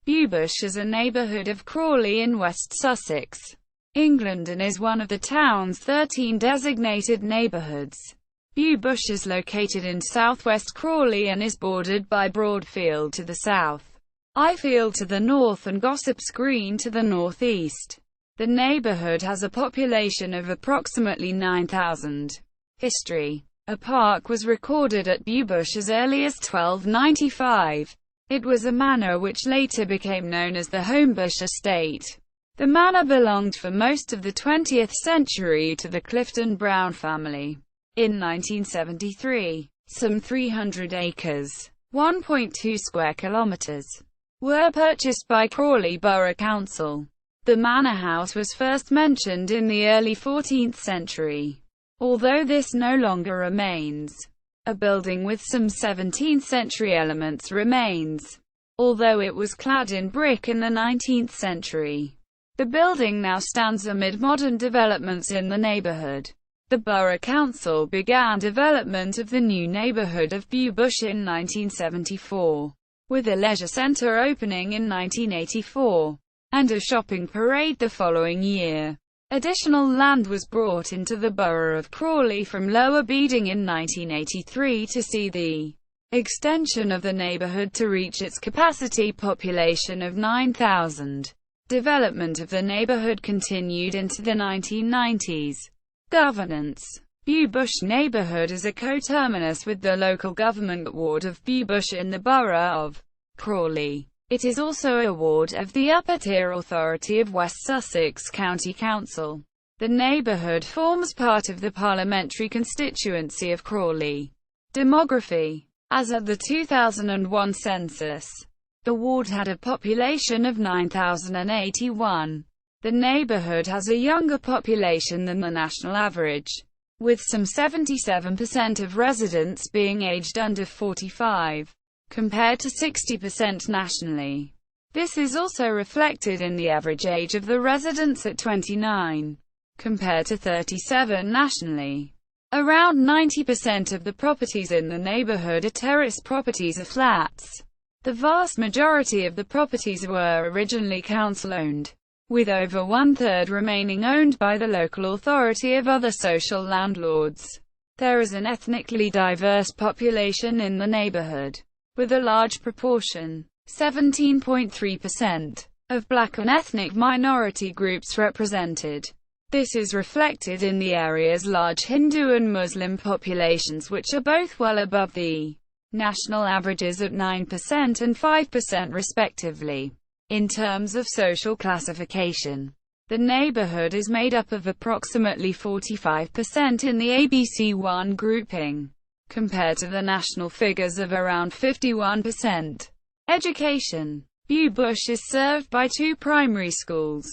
Bewbush is a neighbourhood of Crawley in West Sussex, England, and is one of the town's 13 designated neighbourhoods. Bewbush is located in southwest Crawley and is bordered by Broadfield to the south, Ifield to the north, and Gossops Green to the northeast. The neighbourhood has a population of approximately 9,000. History. A park was recorded at Bewbush as early as 1295. It was a manor which later became known as the Homebush Estate. The manor belonged for most of the 20th century to the Clifton Brown family. In 1973, some 300 acres, 1.2 square kilometres, were purchased by Crawley Borough Council. The manor house was first mentioned in the early 14th century, although this no longer remains. A building with some 17th century elements remains, although it was clad in brick in the 19th century. The building now stands amid modern developments in the neighbourhood. The Borough Council began development of the new neighbourhood of Bewbush in 1974, with a leisure centre opening in 1984, and a shopping parade the following year. Additional land was brought into the borough of Crawley from Lower Beeding in 1983 to see the extension of the neighbourhood to reach its capacity population of 9,000. Development of the neighbourhood continued into the 1990s. Governance. Bewbush neighbourhood is a coterminous with the local government ward of Bewbush in the borough of Crawley. It is also a ward of the upper-tier authority of West Sussex County Council. The neighbourhood forms part of the parliamentary constituency of Crawley. Demography. As of the 2001 census, the ward had a population of 9,081. The neighbourhood has a younger population than the national average, with some 77% of residents being aged under 45. Compared to 60% nationally. This is also reflected in the average age of the residents at 29, compared to 37 nationally. Around 90% of the properties in the neighbourhood are terrace properties or flats. The vast majority of the properties were originally council-owned, with over one-third remaining owned by the local authority of other social landlords. There is an ethnically diverse population in the neighbourhood, with a large proportion, 17.3%, of black and ethnic minority groups represented. This is reflected in the area's large Hindu and Muslim populations, which are both well above the national averages at 9% and 5% respectively. In terms of social classification, the neighbourhood is made up of approximately 45% in the ABC1 grouping, compared to the national figures of around 51%. Education. Bewbush is served by two primary schools.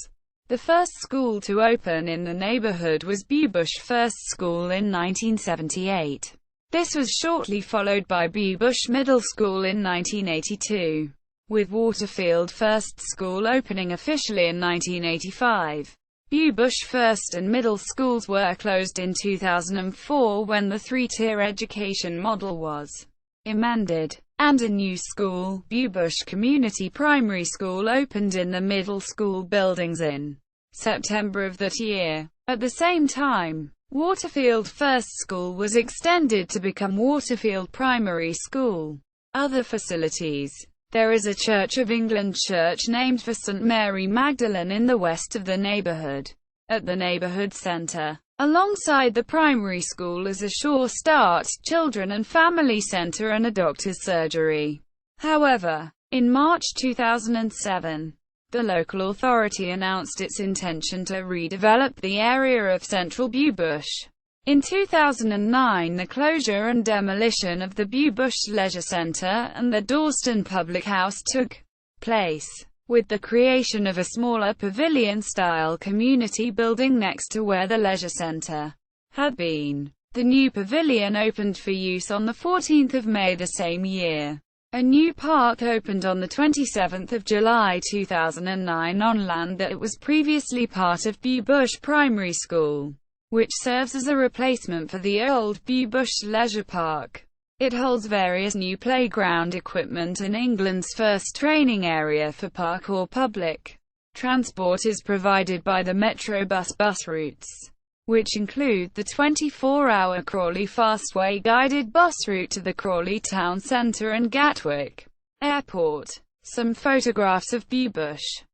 The first school to open in the neighbourhood was Bewbush First School in 1978. This was shortly followed by Bewbush Middle School in 1982, with Waterfield First School opening officially in 1985. Bewbush First and Middle Schools were closed in 2004 when the three-tier education model was amended, and a new school, Bewbush Community Primary School, opened in the middle school buildings in September of that year. At the same time, Waterfield First School was extended to become Waterfield Primary School. Other facilities. There is a Church of England church named for St Mary Magdalene in the west of the neighbourhood. At the neighbourhood centre, alongside the primary school, is a Sure Start children and family centre and a doctor's surgery. However, in March 2007, the local authority announced its intention to redevelop the area of central Bewbush. In 2009, the closure and demolition of the Bewbush Leisure Centre and the Dawston Public House took place, with the creation of a smaller pavilion-style community building next to where the leisure centre had been. The new pavilion opened for use on the 14th of May the same year. A new park opened on the 27th of July 2009 on land that was previously part of Bewbush Primary School, which serves as a replacement for the old Bewbush Leisure Park. It holds various new playground equipment, and England's first training area for parkour. Public transport is provided by the Metrobus bus routes, which include the 24-hour Crawley Fastway guided bus route to the Crawley town centre and Gatwick Airport. Some photographs of Bewbush.